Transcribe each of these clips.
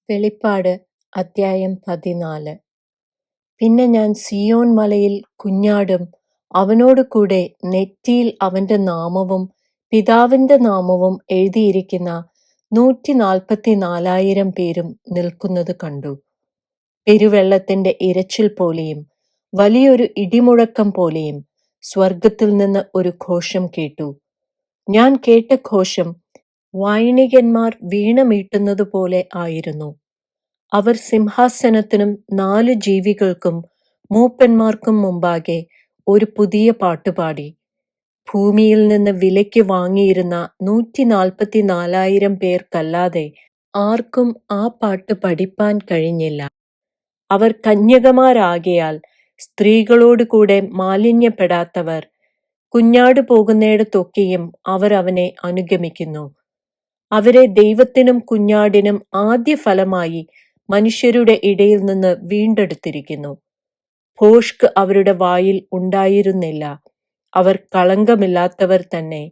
വെളിപ്പാട് അദ്ധ്യായം 14. പിന്നെ ഞാൻ സിയോൻ മലയിൽ കുഞ്ഞാടും അവനോട് കൂടെ നെറ്റിയിൽ അവന്റെ നാമവും പിതാവിന്റെ നാമവും എഴുതിയിരിക്കുന്ന 144,000 പേരും നിൽക്കുന്നത് കണ്ടു. പെരുവെള്ളത്തിന്റെ ഇരച്ചിൽ പോലെയും വലിയൊരു ഇടിമുഴക്കം പോലെയും സ്വർഗത്തിൽ നിന്ന് ഒരു ഘോഷം കേട്ടു. ഞാൻ കേട്ട ഘോഷം വായണികന്മാർ വീണ മീട്ടുന്നത് പോലെ ആയിരുന്നു. അവർ സിംഹാസനത്തിനും 4 ജീവികൾക്കും മൂപ്പന്മാർക്കും മുമ്പാകെ ഒരു പുതിയ പാട്ടുപാടി. ഭൂമിയിൽ നിന്ന് വിലയ്ക്ക് വാങ്ങിയിരുന്ന 144,000 പേർക്കല്ലാതെ ആർക്കും ആ പാട്ട് പഠിപ്പാൻ കഴിഞ്ഞില്ല. അവർ കന്യകമാരാകയാൽ സ്ത്രീകളോട് കൂടെ മാലിന്യപ്പെടാത്തവർ. കുഞ്ഞാട് പോകുന്നിടത്തൊക്കെയും അവർ അവനെ അനുഗമിക്കുന്നു. അവരെ ദൈവത്തിനും കുഞ്ഞാടിനും ആദ്യ ഫലമായി മനുഷ്യരുടെ ഇടയിൽ നിന്ന് വീണ്ടെടുത്തിരിക്കുന്നു. ഭോഷ്ക് അവരുടെ വായിൽ ഉണ്ടായിരുന്നില്ല. അവർ കളങ്കമില്ലാത്തവർ തന്നെ.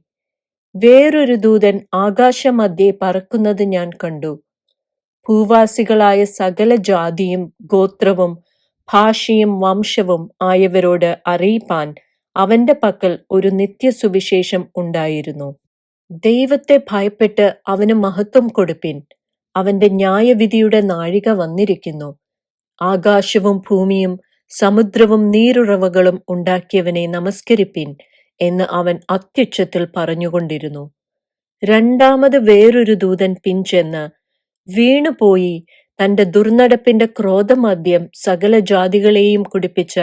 വേറൊരു ദൂതൻ ആകാശമധ്യേ പറക്കുന്നത് ഞാൻ കണ്ടു. ഭൂവാസികളായ സകല ജാതിയും ഗോത്രവും ഭാഷയും വംശവും ആയവരോട് അറിയിപ്പാൻ അവന്റെ പക്കൽ ഒരു നിത്യസുവിശേഷം ഉണ്ടായിരുന്നു. ദൈവത്തെ ഭയപ്പെട്ട് അവന് മഹത്വം കൊടുപ്പിൻ. അവന്റെ ന്യായവിധിയുടെ നാഴിക വന്നിരിക്കുന്നു. ആകാശവും ഭൂമിയും സമുദ്രവും നീരുറവകളും ഉണ്ടാക്കിയവനെ നമസ്കരിപ്പിൻ എന്ന് അവൻ അത്യുച്ചത്തിൽ പറഞ്ഞുകൊണ്ടിരുന്നു. രണ്ടാമത് വേറൊരു ദൂതൻ പിൻചെന്ന് വീണുപോയി തന്റെ ദുർനടപ്പിന്റെ ക്രോധമദ്യം സകല ജാതികളെയും കുടിപ്പിച്ച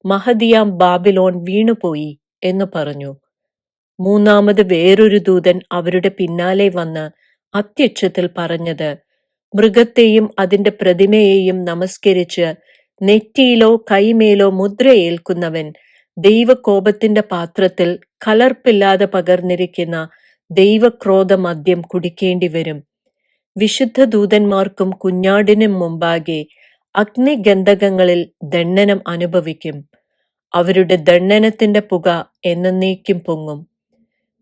മഹതിയാം ബാബിലോൺ വീണുപോയി എന്ന് പറഞ്ഞു. മൂന്നാമത് വേറൊരു ദൂതൻ അവരുടെ പിന്നാലെ വന്ന് അത്യുച്ചത്തിൽ പറഞ്ഞത്, മൃഗത്തെയും അതിന്റെ പ്രതിമയെയും നമസ്കരിച്ച് നെറ്റിയിലോ കൈമേലോ മുദ്രയേൽക്കുന്നവൻ ദൈവകോപത്തിന്റെ പാത്രത്തിൽ കലർപ്പില്ലാതെ പകർന്നിരിക്കുന്ന ദൈവക്രോധ മദ്യം കുടിക്കേണ്ടി വരും. വിശുദ്ധ ദൂതന്മാർക്കും കുഞ്ഞാടിനും മുമ്പാകെ അഗ്നിഗന്ധകങ്ങളിൽ ദണ്ഡനം അനുഭവിക്കും. അവരുടെ ദണ്ഡനത്തിന്റെ പുക എന്നേക്കും പൊങ്ങും.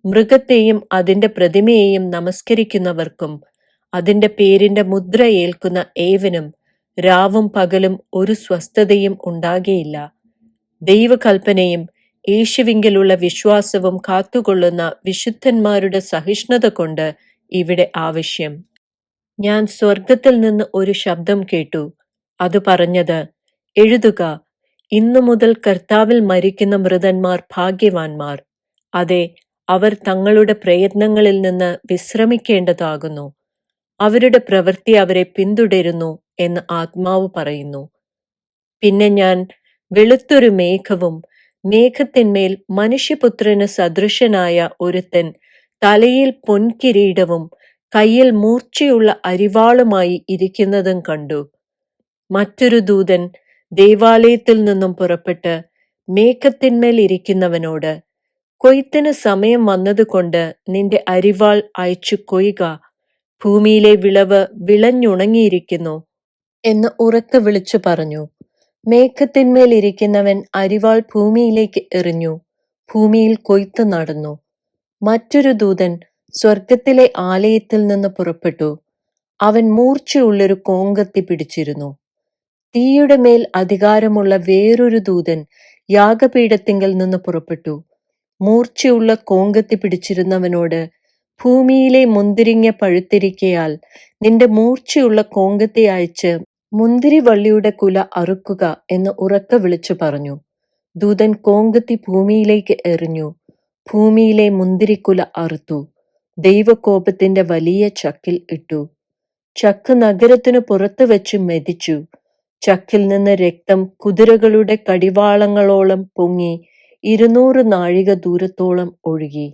മൃഗത്തെയും അതിന്റെ പ്രതിമയെയും നമസ്കരിക്കുന്നവർക്കും അതിന്റെ പേരിന്റെ മുദ്ര ഏൽക്കുന്ന ഏവനും രാവും പകലും ഒരു സ്വസ്ഥതയും ഉണ്ടാകയില്ല. ദൈവകൽപ്പനയും യേശുവിങ്കലുള്ള വിശ്വാസവും കാത്തുകൊള്ളുന്ന വിശുദ്ധന്മാരുടെ സഹിഷ്ണുത കൊണ്ട് ഇവിടെ ആവശ്യം. ഞാൻ സ്വർഗത്തിൽ നിന്ന് ഒരു ശബ്ദം കേട്ടു. അത് പറഞ്ഞത്, എഴുതുക, ഇന്നു മുതൽ കർത്താവിൽ മരിക്കുന്ന മൃതന്മാർ ഭാഗ്യവാന്മാർ. അതെ, അവർ തങ്ങളുടെ പ്രയത്നങ്ങളിൽ നിന്ന് വിശ്രമിക്കേണ്ടതാകുന്നു. അവരുടെ പ്രവൃത്തി അവരെ പിന്തുടരുന്നു എന്ന് ആത്മാവ് പറയുന്നു. പിന്നെ ഞാൻ വെളുത്തൊരു മേഘവും മേഘത്തിന്മേൽ മനുഷ്യപുത്രന് സദൃശനായ ഒരുത്തൻ തലയിൽ പൊൻകിരീടവും കയ്യിൽ മൂർച്ചയുള്ള അരിവാളുമായി ഇരിക്കുന്നതും കണ്ടു. മറ്റൊരു ദൂതൻ ദേവാലയത്തിൽ നിന്നും പുറപ്പെട്ട് മേഘത്തിന്മേൽ ഇരിക്കുന്നവനോട്, കൊയ്ത്തിന് സമയം വന്നതുകൊണ്ട് നിന്റെ അരിവാൾ അയച്ചു കൊയ്യുക, ഭൂമിയിലെ വിളവ് വിളഞ്ഞുണങ്ങിയിരിക്കുന്നു എന്ന് ഉറക്കെ വിളിച്ചു പറഞ്ഞു. മേഘത്തിന്മേൽ ഇരിക്കുന്നവൻ അരിവാൾ ഭൂമിയിലേക്ക് എറിഞ്ഞു. ഭൂമിയിൽ കൊയ്ത്ത് നടന്നു. മറ്റൊരു ദൂതൻ സ്വർഗത്തിലെ ആലയത്തിൽ നിന്ന് പുറപ്പെട്ടു. അവൻ മൂർച്ചയുള്ളൊരു കോങ്കത്തി പിടിച്ചിരുന്നു. തീയുടെ മേൽ അധികാരമുള്ള വേറൊരു ദൂതൻ യാഗപീഠത്തിങ്കൽ നിന്ന് പുറപ്പെട്ടു. മൂർച്ചയുള്ള കോങ്കത്തി പിടിച്ചിരുന്നവനോട്, ഭൂമിയിലെ മുന്തിരിങ്ങ പഴുത്തിരിക്കയാൽ നിന്റെ മൂർച്ചയുള്ള കോങ്കത്തി അയച്ച് മുന്തിരിവള്ളിയുടെ കുല അറുക്കുക എന്ന് ഉറക്കെ വിളിച്ചു പറഞ്ഞു. ദൂതൻ കോങ്കത്തി ഭൂമിയിലേക്ക് എറിഞ്ഞു. ഭൂമിയിലെ മുന്തിരിക്കുല അറുത്തു. ദൈവകോപത്തിന്റെ വലിയ ചക്കിൽ ഇട്ടു. ചക്ക് നഗരത്തിനു പുറത്തു വെച്ച് മെതിച്ചു. ചക്കിൽ നിന്ന് രക്തം കുതിരകളുടെ കടിവാളങ്ങളോളം പൊങ്ങി 200 നാഴിക ദൂരത്തോളം ഒഴുകി.